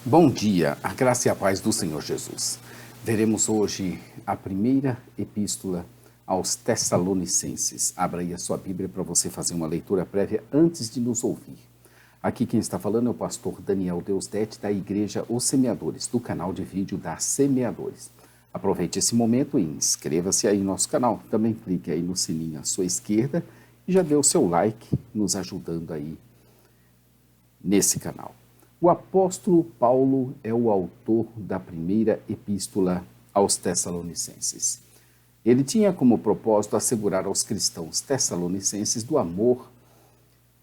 Bom dia, a graça e a paz do Senhor Jesus. Veremos hoje a primeira epístola aos Tessalonicenses. Abra aí a sua Bíblia para você fazer uma leitura prévia antes de nos ouvir. Aqui quem está falando é o pastor Daniel Deusdete, da Igreja Os Semeadores, do canal de vídeo da Semeadores. Aproveite esse momento e inscreva-se aí no nosso canal. Também clique aí no sininho à sua esquerda e já dê o seu like, nos ajudando aí nesse canal. O apóstolo Paulo é o autor da primeira epístola aos Tessalonicenses. Ele tinha como propósito assegurar aos cristãos tessalonicenses do amor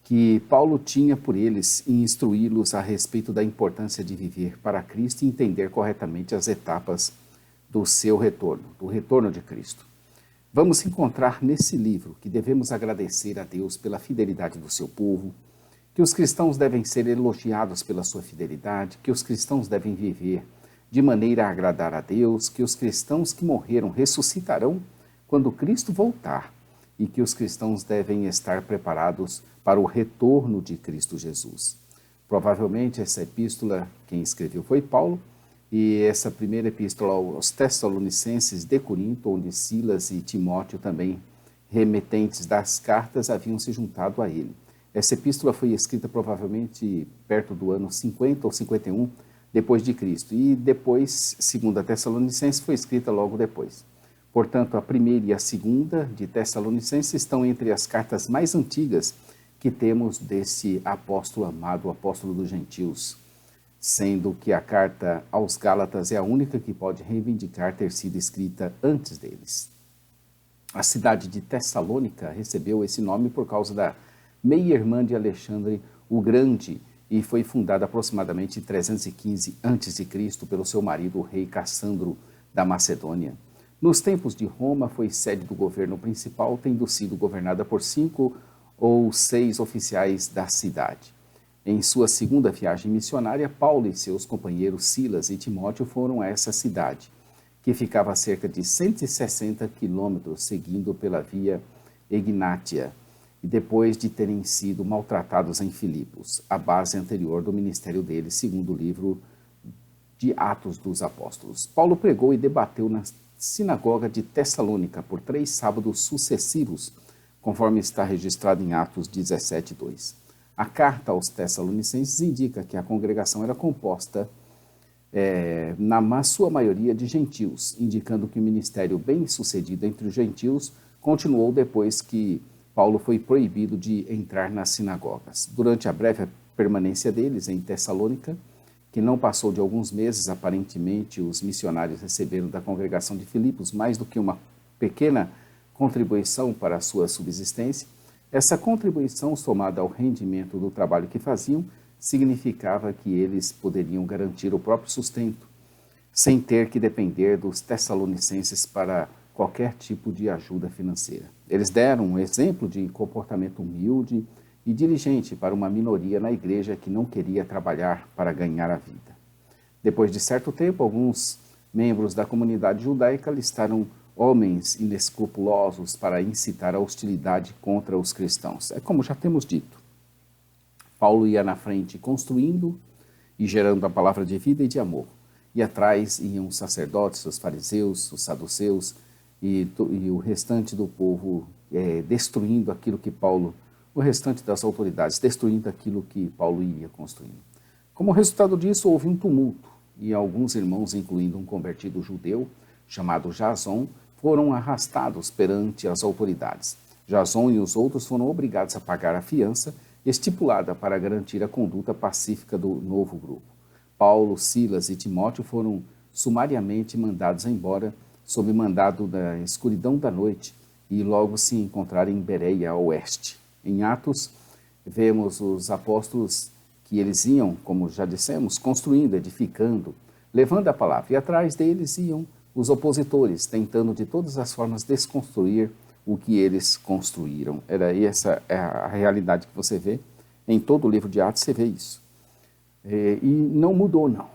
que Paulo tinha por eles e instruí-los a respeito da importância de viver para Cristo e entender corretamente as etapas do seu retorno, do retorno de Cristo. Vamos encontrar nesse livro que devemos agradecer a Deus pela fidelidade do seu povo, que os cristãos devem ser elogiados pela sua fidelidade, que os cristãos devem viver de maneira a agradar a Deus, que os cristãos que morreram ressuscitarão quando Cristo voltar e que os cristãos devem estar preparados para o retorno de Cristo Jesus. Provavelmente essa epístola, quem escreveu foi Paulo, e essa primeira epístola aos Tessalonicenses de Corinto, onde Silas e Timóteo também, remetentes das cartas, haviam se juntado a ele. Essa epístola foi escrita provavelmente perto do ano 50 ou 51 depois de Cristo. E depois, segunda Tessalonicenses, foi escrita logo depois. Portanto, a primeira e a segunda de Tessalonicenses estão entre as cartas mais antigas que temos desse apóstolo amado, o apóstolo dos gentios, sendo que a carta aos Gálatas é a única que pode reivindicar ter sido escrita antes deles. A cidade de Tessalônica recebeu esse nome por causa da meia-irmã de Alexandre o Grande e foi fundada aproximadamente em 315 a.C. pelo seu marido, o rei Cassandro da Macedônia. Nos tempos de Roma, foi sede do governo principal, tendo sido governada por 5 ou 6 oficiais da cidade. Em sua segunda viagem missionária, Paulo e seus companheiros Silas e Timóteo foram a essa cidade, que ficava a cerca de 160 quilômetros, seguindo pela via Egnátia, e depois de terem sido maltratados em Filipos, a base anterior do ministério deles, segundo o livro de Atos dos Apóstolos. Paulo pregou e debateu na sinagoga de Tessalônica por 3 sábados sucessivos, conforme está registrado em Atos 17:2. A carta aos Tessalonicenses indica que a congregação era composta, na sua maioria, de gentios, indicando que o ministério bem-sucedido entre os gentios continuou depois que Paulo foi proibido de entrar nas sinagogas. Durante a breve permanência deles em Tessalônica, que não passou de alguns meses, aparentemente os missionários receberam da congregação de Filipos mais do que uma pequena contribuição para a sua subsistência. Essa contribuição, somada ao rendimento do trabalho que faziam, significava que eles poderiam garantir o próprio sustento, sem ter que depender dos tessalonicenses para qualquer tipo de ajuda financeira. Eles deram um exemplo de comportamento humilde e diligente para uma minoria na igreja que não queria trabalhar para ganhar a vida. Depois de certo tempo, alguns membros da comunidade judaica listaram homens inescrupulosos para incitar a hostilidade contra os cristãos. É como já temos dito. Paulo ia na frente construindo e gerando a palavra de vida e de amor. E atrás iam os sacerdotes, os fariseus, os saduceus e o restante do povo destruindo aquilo que Paulo, o restante das autoridades, destruindo aquilo que Paulo iria construindo. Como resultado disso, houve um tumulto e alguns irmãos, incluindo um convertido judeu chamado Jason, foram arrastados perante as autoridades. Jason e os outros foram obrigados a pagar a fiança estipulada para garantir a conduta pacífica do novo grupo. Paulo, Silas e Timóteo foram sumariamente mandados embora sob mandado da escuridão da noite e logo se encontraram em Bereia, a oeste. Em Atos, vemos os apóstolos que eles iam, como já dissemos, construindo, edificando, levando a palavra. E atrás deles iam os opositores, tentando de todas as formas desconstruir o que eles construíram. Essa é a realidade que você vê. Em todo o livro de Atos você vê isso. E não mudou, não.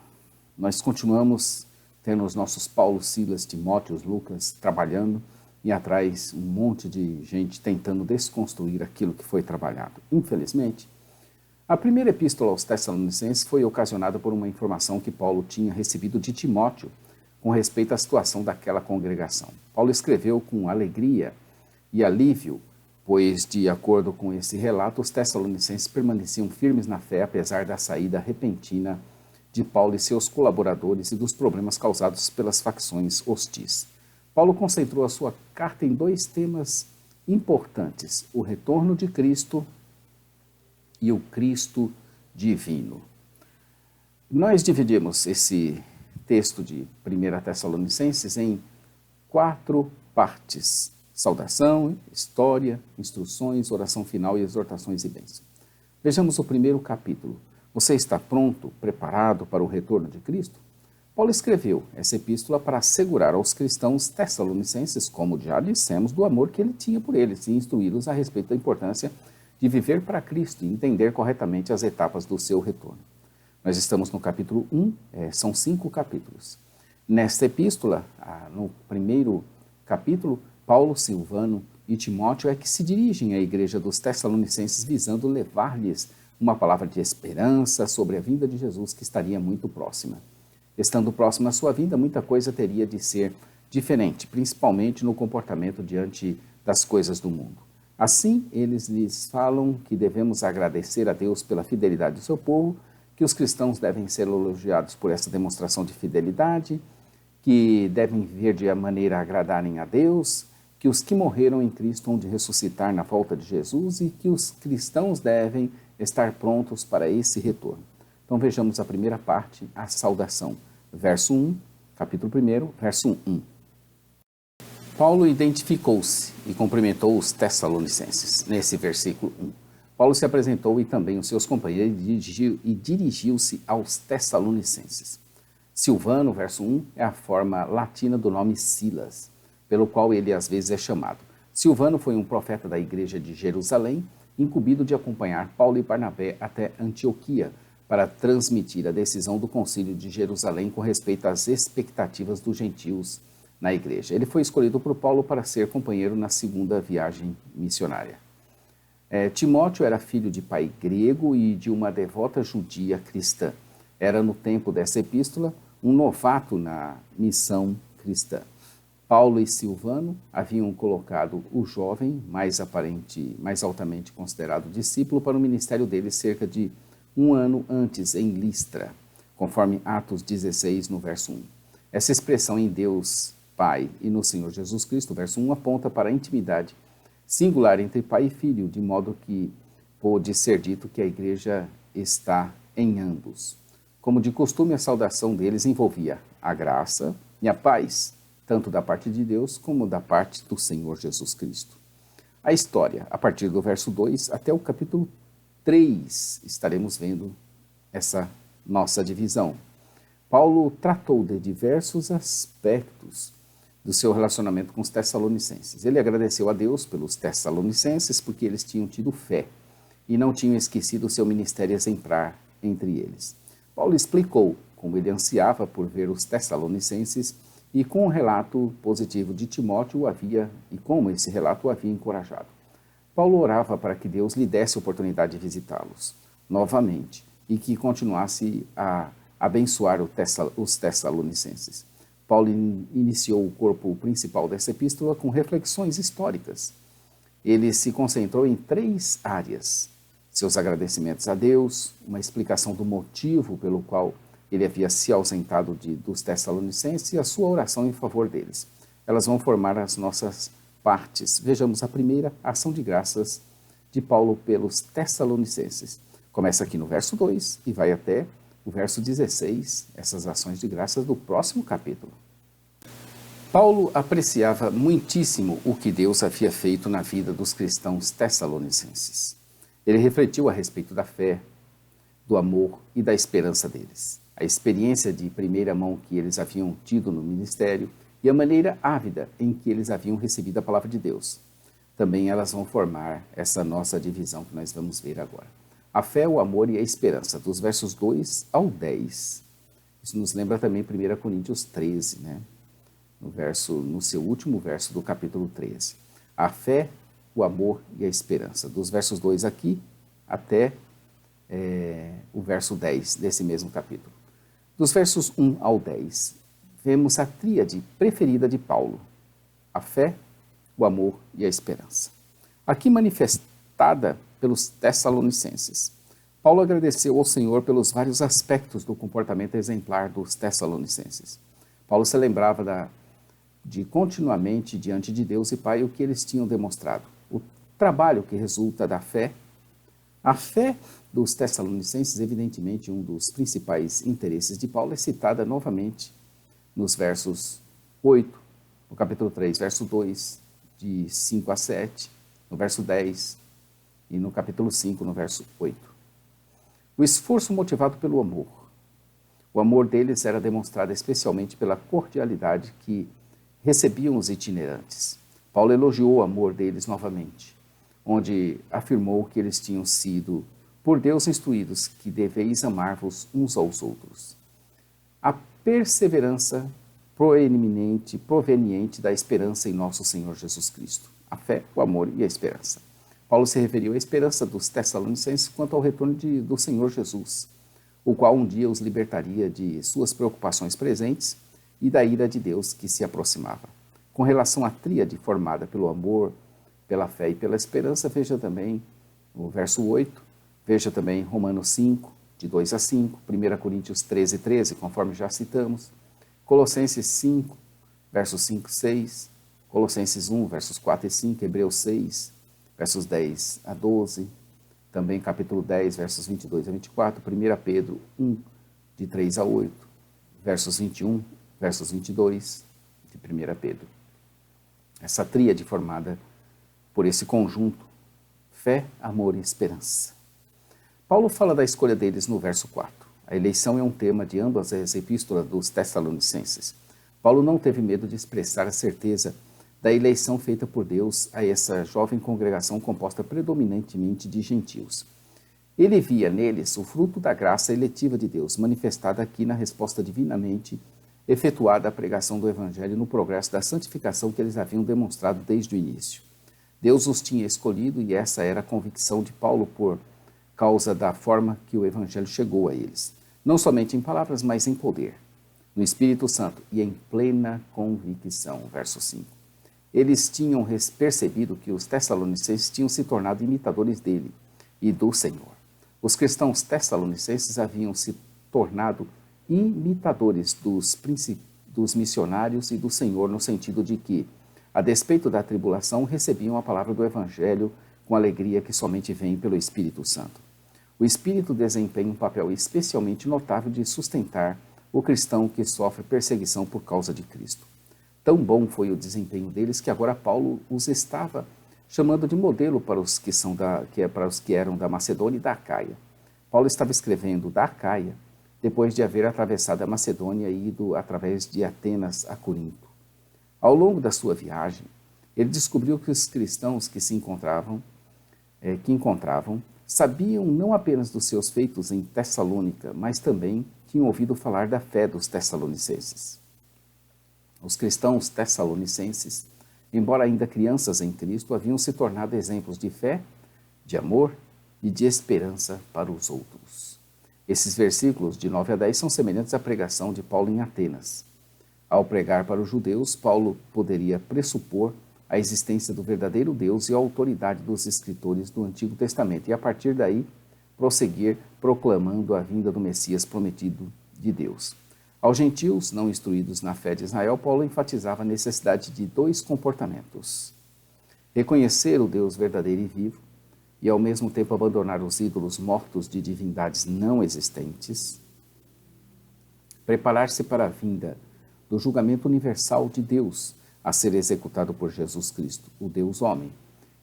Nós continuamos tendo os nossos Paulo, Silas, Timóteos, Lucas trabalhando e atrás um monte de gente tentando desconstruir aquilo que foi trabalhado. Infelizmente, A primeira epístola aos Tessalonicenses foi ocasionada por uma informação que Paulo tinha recebido de Timóteo com respeito à situação daquela congregação. Paulo escreveu com alegria e alívio, pois, de acordo com esse relato, os Tessalonicenses permaneciam firmes na fé, apesar da saída repentina de Paulo e seus colaboradores e dos problemas causados pelas facções hostis. Paulo concentrou a sua carta em dois temas importantes: o retorno de Cristo e o Cristo divino. Nós dividimos esse texto de 1 Tessalonicenses em 4 partes: saudação, história, instruções, oração final e exortações e bênçãos. Vejamos o primeiro capítulo. Você está pronto, preparado para o retorno de Cristo? Paulo escreveu essa epístola para assegurar aos cristãos tessalonicenses, como já dissemos, do amor que ele tinha por eles e instruí-los a respeito da importância de viver para Cristo e entender corretamente as etapas do seu retorno. Nós estamos no capítulo 1, são 5 capítulos. Nesta epístola, no primeiro capítulo, Paulo, Silvano e Timóteo é que se dirigem à igreja dos Tessalonicenses visando levar-lhes uma palavra de esperança sobre a vinda de Jesus que estaria muito próxima. Estando próxima à sua vinda, muita coisa teria de ser diferente, principalmente no comportamento diante das coisas do mundo. Assim, eles lhes falam que devemos agradecer a Deus pela fidelidade do seu povo, que os cristãos devem ser elogiados por essa demonstração de fidelidade, que devem viver de maneira a agradarem a Deus, que os que morreram em Cristo hão de ressuscitar na volta de Jesus e que os cristãos devem estar prontos para esse retorno. Então vejamos a primeira parte, a saudação. Verso 1, capítulo 1, verso 1. Paulo identificou-se e cumprimentou os Tessalonicenses. Nesse versículo 1, Paulo se apresentou e também os seus companheiros e dirigiu-se aos Tessalonicenses. Silvano, verso 1, é a forma latina do nome Silas, pelo qual ele às vezes é chamado. Silvano foi um profeta da igreja de Jerusalém, incumbido de acompanhar Paulo e Barnabé até Antioquia, para transmitir a decisão do concílio de Jerusalém com respeito às expectativas dos gentios na igreja. Ele foi escolhido por Paulo para ser companheiro na segunda viagem missionária. Timóteo era filho de pai grego e de uma devota judia cristã. Era, no tempo dessa epístola, um novato na missão cristã. Paulo e Silvano haviam colocado o jovem, mais altamente considerado discípulo, para o ministério dele cerca de 1 ano antes em Listra, conforme Atos 16, no verso 1. Essa expressão em Deus Pai e no Senhor Jesus Cristo, verso 1, aponta para a intimidade singular entre pai e filho, de modo que pôde ser dito que a igreja está em ambos. Como de costume, a saudação deles envolvia a graça e a paz, tanto da parte de Deus como da parte do Senhor Jesus Cristo. A história, a partir do verso 2 até o capítulo 3, estaremos vendo essa nossa divisão. Paulo tratou de diversos aspectos do seu relacionamento com os Tessalonicenses. Ele agradeceu a Deus pelos Tessalonicenses porque eles tinham tido fé e não tinham esquecido o seu ministério exemplar entre eles. Paulo explicou como ele ansiava por ver os Tessalonicenses e com o relato positivo de Timóteo e como esse relato o havia encorajado. Paulo orava para que Deus lhe desse a oportunidade de visitá-los novamente e que continuasse a abençoar os Tessalonicenses. Paulo iniciou o corpo principal dessa epístola com reflexões históricas. Ele se concentrou em 3 áreas: seus agradecimentos a Deus, uma explicação do motivo pelo qual ele havia se ausentado dos Tessalonicenses e a sua oração em favor deles. Elas vão formar as nossas partes. Vejamos a primeira, a ação de graças de Paulo pelos Tessalonicenses. Começa aqui no verso 2 e vai até o verso 16, essas ações de graças do próximo capítulo. Paulo apreciava muitíssimo o que Deus havia feito na vida dos cristãos tessalonicenses. Ele refletiu a respeito da fé, do amor e da esperança deles, a experiência de primeira mão que eles haviam tido no ministério e a maneira ávida em que eles haviam recebido a palavra de Deus. Também elas vão formar essa nossa divisão que nós vamos ver agora. A fé, o amor e a esperança, dos versos 2 ao 10. Isso nos lembra também 1 Coríntios 13, né? No seu último verso do capítulo 13. A fé, o amor e a esperança, dos versos 2 aqui até o verso 10 desse mesmo capítulo. Dos versos 1 ao 10, vemos a tríade preferida de Paulo: a fé, o amor e a esperança. Aqui manifestada pelos Tessalonicenses. Paulo agradeceu ao Senhor pelos vários aspectos do comportamento exemplar dos Tessalonicenses. Paulo se lembrava de continuamente diante de Deus e Pai o que eles tinham demonstrado. O trabalho que resulta da fé. A fé dos Tessalonicenses, evidentemente, um dos principais interesses de Paulo, é citada novamente nos versos 8, no capítulo 3, verso 2, de 5 a 7, no verso 10 e no capítulo 5, no verso 8. O esforço motivado pelo amor. O amor deles era demonstrado especialmente pela cordialidade que recebiam os itinerantes. Paulo elogiou o amor deles novamente, onde afirmou que eles tinham sido por Deus instruídos que deveis amar-vos uns aos outros. A perseverança proveniente da esperança em nosso Senhor Jesus Cristo. A fé, o amor e a esperança. Paulo se referiu à esperança dos Tessalonicenses quanto ao retorno do Senhor Jesus, o qual um dia os libertaria de suas preocupações presentes e da ira de Deus que se aproximava. Com relação à tríade formada pelo amor, pela fé e pela esperança, veja também o verso 8, veja também Romanos 5, de 2 a 5, 1 Coríntios 13, 13, conforme já citamos, Colossenses 5, versos 5 e 6, Colossenses 1, versos 4 e 5, Hebreus 6, versos 10 a 12, também capítulo 10, versos 22 a 24, 1 Pedro 1, de 3 a 8, versos 21, versos 22, de 1 Pedro. Essa tríade formada por esse conjunto, fé, amor e esperança. Paulo fala da escolha deles no verso 4. A eleição é um tema de ambas as epístolas dos Tessalonicenses. Paulo não teve medo de expressar a certeza da eleição feita por Deus a essa jovem congregação composta predominantemente de gentios. Ele via neles o fruto da graça eletiva de Deus, manifestada aqui na resposta divinamente efetuada à pregação do Evangelho no progresso da santificação que eles haviam demonstrado desde o início. Deus os tinha escolhido e essa era a convicção de Paulo por causa da forma que o Evangelho chegou a eles, não somente em palavras, mas em poder, no Espírito Santo e em plena convicção. Verso 5. Eles tinham percebido que os Tessalonicenses tinham se tornado imitadores dele e do Senhor. Os cristãos tessalonicenses haviam se tornado imitadores dos missionários e do Senhor, no sentido de que, a despeito da tribulação, recebiam a palavra do Evangelho com alegria que somente vem pelo Espírito Santo. O Espírito desempenha um papel especialmente notável de sustentar o cristão que sofre perseguição por causa de Cristo. Tão bom foi o desempenho deles que agora Paulo os estava chamando de modelo para os que eram da Macedônia e da Acaia. Paulo estava escrevendo da Acaia depois de haver atravessado a Macedônia e ido através de Atenas a Corinto. Ao longo da sua viagem, ele descobriu que os cristãos que encontravam sabiam não apenas dos seus feitos em Tessalônica, mas também tinham ouvido falar da fé dos tessalonicenses. Os cristãos tessalonicenses, embora ainda crianças em Cristo, haviam se tornado exemplos de fé, de amor e de esperança para os outros. Esses versículos de 9 a 10 são semelhantes à pregação de Paulo em Atenas. Ao pregar para os judeus, Paulo poderia pressupor a existência do verdadeiro Deus e a autoridade dos escritores do Antigo Testamento e, a partir daí, prosseguir proclamando a vinda do Messias prometido de Deus. Aos gentios não instruídos na fé de Israel, Paulo enfatizava a necessidade de dois comportamentos: reconhecer o Deus verdadeiro e vivo e, ao mesmo tempo, abandonar os ídolos mortos de divindades não existentes, preparar-se para a vinda do julgamento universal de Deus a ser executado por Jesus Cristo, o Deus homem,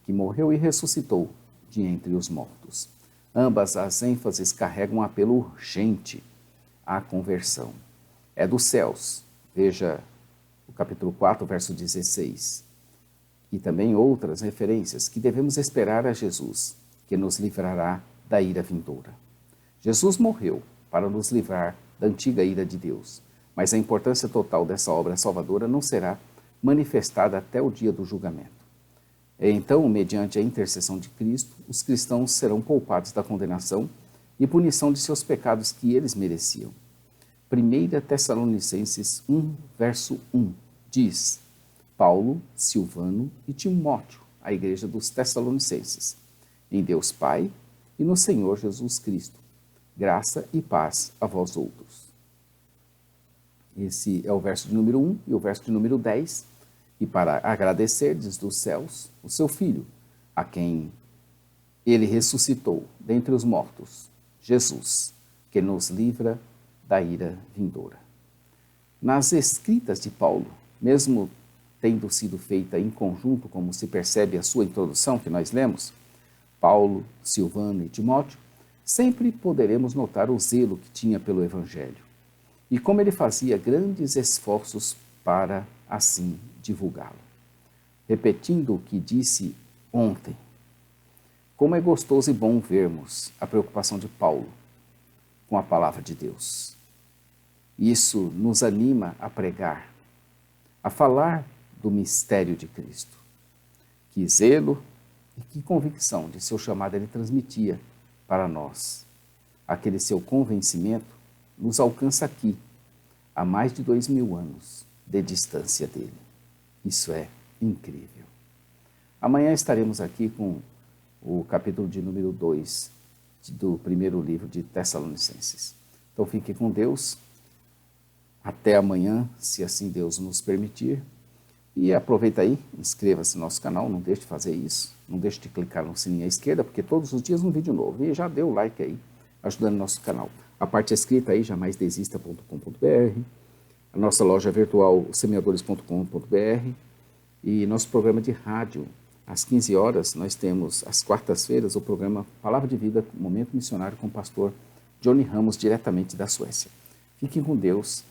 que morreu e ressuscitou de entre os mortos. Ambas as ênfases carregam um apelo urgente à conversão. É dos céus, veja o capítulo 4, verso 16, e também outras referências que devemos esperar a Jesus, que nos livrará da ira vindoura. Jesus morreu para nos livrar da antiga ira de Deus, mas a importância total dessa obra salvadora não será manifestada até o dia do julgamento. Então, mediante a intercessão de Cristo, os cristãos serão poupados da condenação e punição de seus pecados que eles mereciam. 1 Tessalonicenses 1, verso 1, diz: Paulo, Silvano e Timóteo, a igreja dos Tessalonicenses, em Deus Pai e no Senhor Jesus Cristo, graça e paz a vós outros. Esse é o verso de número 1 e o verso de número 10. E para agradecerdes dos céus o seu Filho, a quem ele ressuscitou dentre os mortos, Jesus, que nos livra da ira vindoura. Nas escritas de Paulo, mesmo tendo sido feita em conjunto, como se percebe a sua introdução que nós lemos, Paulo, Silvano e Timóteo, sempre poderemos notar o zelo que tinha pelo Evangelho e como ele fazia grandes esforços para, assim, divulgá-lo. Repetindo o que disse ontem, como é gostoso e bom vermos a preocupação de Paulo com a palavra de Deus. Isso nos anima a pregar, a falar do mistério de Cristo. Que zelo e que convicção de seu chamado ele transmitia para nós. Aquele seu convencimento nos alcança aqui, a mais de 2000 anos de distância dele. Isso é incrível. Amanhã estaremos aqui com o capítulo de número 2 do primeiro livro de Tessalonicenses. Então fique com Deus. Até amanhã, se assim Deus nos permitir. E aproveita aí, inscreva-se no nosso canal, não deixe de fazer isso. Não deixe de clicar no sininho à esquerda, porque todos os dias um vídeo novo. E já dê o like aí, ajudando o nosso canal. A parte escrita aí, jamaisdesista.com.br, a nossa loja virtual, semeadores.com.br, e nosso programa de rádio. Às 15 horas, nós temos, às quartas-feiras, o programa Palavra de Vida, Momento Missionário com o pastor Johnny Ramos, diretamente da Suécia. Fiquem com Deus.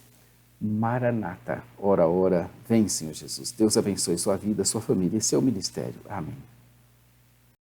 Maranata, ora, ora, vem, Senhor Jesus. Deus abençoe sua vida, sua família e seu ministério. Amém.